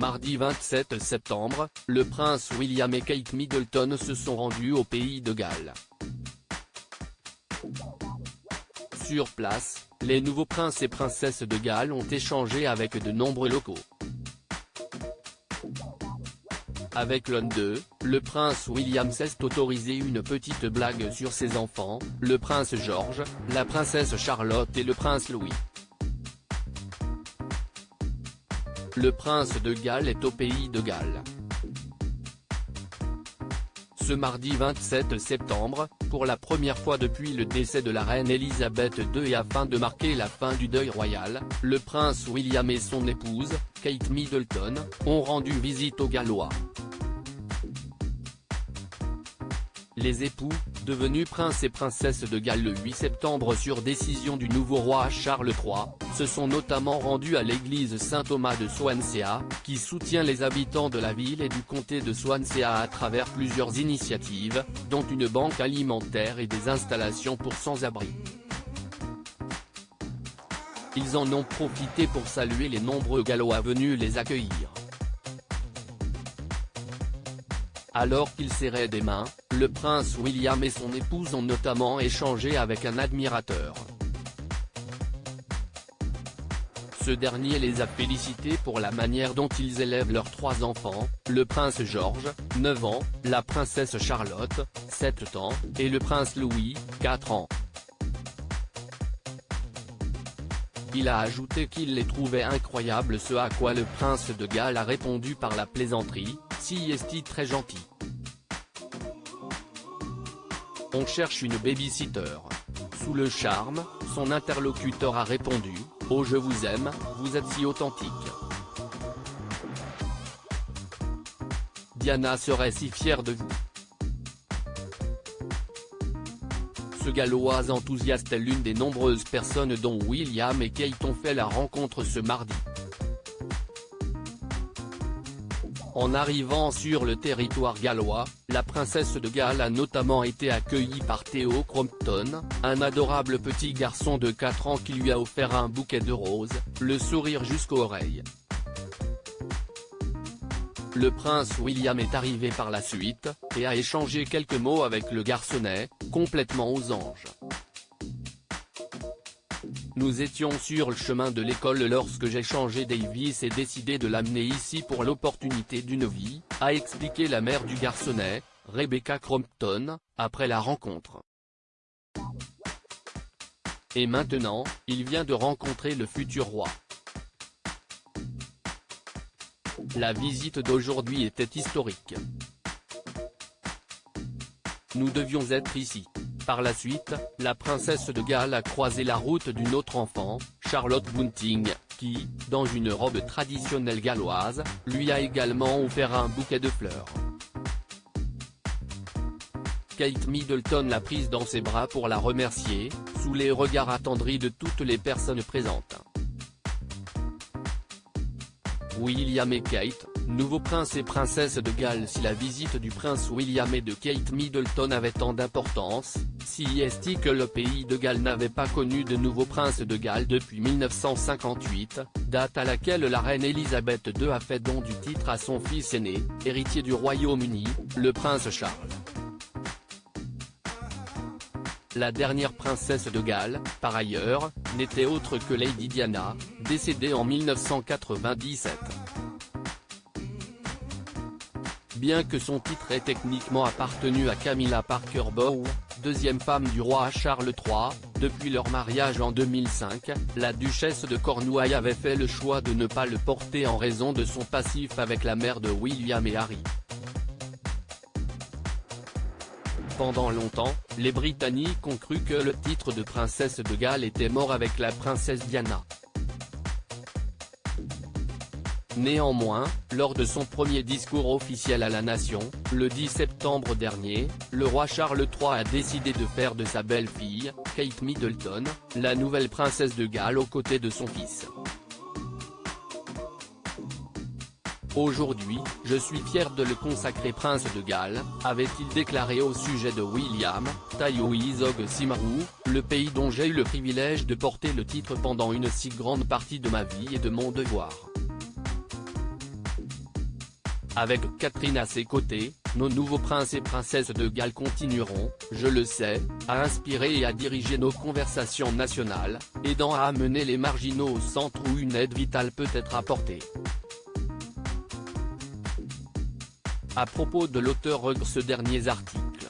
Mardi 27 septembre, le prince William et Kate Middleton se sont rendus au pays de Galles. Sur place, les nouveaux princes et princesses de Galles ont échangé avec de nombreux locaux. Avec l'un d'eux, le prince William s'est autorisé une petite blague sur ses enfants, le prince George, la princesse Charlotte et le prince Louis. Le prince de Galles est au pays de Galles. Ce mardi 27 septembre, pour la première fois depuis le décès de la reine Elisabeth II et afin de marquer la fin du deuil royal, le prince William et son épouse, Kate Middleton, ont rendu visite aux Gallois. Les époux, devenus princes et princesses de Galles le 8 septembre sur décision du nouveau roi Charles III, se sont notamment rendus à l'église Saint-Thomas de Swansea, qui soutient les habitants de la ville et du comté de Swansea à travers plusieurs initiatives, dont une banque alimentaire et des installations pour sans-abri. Ils en ont profité pour saluer les nombreux Gallois venus les accueillir. Alors qu'ils serraient des mains, le prince William et son épouse ont notamment échangé avec un admirateur. Ce dernier les a félicités pour la manière dont ils élèvent leurs 3 enfants, le prince George, 9 ans, la princesse Charlotte, 7 ans, et le prince Louis, 4 ans. Il a ajouté qu'il les trouvait incroyables, ce à quoi le prince de Galles a répondu par la plaisanterie, « Si est-il très gentil. On cherche une baby-sitter. » Sous le charme, son interlocuteur a répondu, « Oh je vous aime, vous êtes si authentique. Diana serait si fière de vous. » Ce Gallois enthousiaste est l'une des nombreuses personnes dont William et Kate ont fait la rencontre ce mardi. En arrivant sur le territoire gallois, la princesse de Galles a notamment été accueillie par Theo Crompton, un adorable petit garçon de 4 ans qui lui a offert un bouquet de roses, le sourire jusqu'aux oreilles. Le prince William est arrivé par la suite, et a échangé quelques mots avec le garçonnet, complètement aux anges. Nous étions sur le chemin de l'école lorsque j'ai changé Davis et décidé de l'amener ici pour l'opportunité d'une vie, a expliqué la mère du garçonnet, Rebecca Crompton, après la rencontre. Et maintenant, il vient de rencontrer le futur roi. La visite d'aujourd'hui était historique. Nous devions être ici. Par la suite, la princesse de Galles a croisé la route d'une autre enfant, Charlotte Bunting, qui, dans une robe traditionnelle galloise, lui a également offert un bouquet de fleurs. Kate Middleton l'a prise dans ses bras pour la remercier, sous les regards attendris de toutes les personnes présentes. William et Kate, nouveaux princes et princesses de Galles. Si la visite du prince William et de Kate Middleton avait tant d'importance, si est-il que le pays de Galles n'avait pas connu de nouveau prince de Galles depuis 1958, date à laquelle la reine Elisabeth II a fait don du titre à son fils aîné, héritier du Royaume-Uni, le prince Charles. La dernière princesse de Galles, par ailleurs, n'était autre que Lady Diana, décédée en 1997. Bien que son titre ait techniquement appartenu à Camilla Parker Bowes, deuxième femme du roi Charles III, depuis leur mariage en 2005, la duchesse de Cornouailles avait fait le choix de ne pas le porter en raison de son passif avec la mère de William et Harry. Pendant longtemps, les Britanniques ont cru que le titre de princesse de Galles était mort avec la princesse Diana. Néanmoins, lors de son premier discours officiel à la nation, le 10 septembre dernier, le roi Charles III a décidé de faire de sa belle-fille, Kate Middleton, la nouvelle princesse de Galles aux côtés de son fils. Aujourd'hui, je suis fier de le consacrer prince de Galles, avait-il déclaré au sujet de William, Taioiseach Simarou, le pays dont j'ai eu le privilège de porter le titre pendant une si grande partie de ma vie et de mon devoir. Avec Catherine à ses côtés, nos nouveaux princes et princesses de Galles continueront, je le sais, à inspirer et à diriger nos conversations nationales, aidant à amener les marginaux au centre où une aide vitale peut être apportée. À propos de l'auteur, ce dernier article.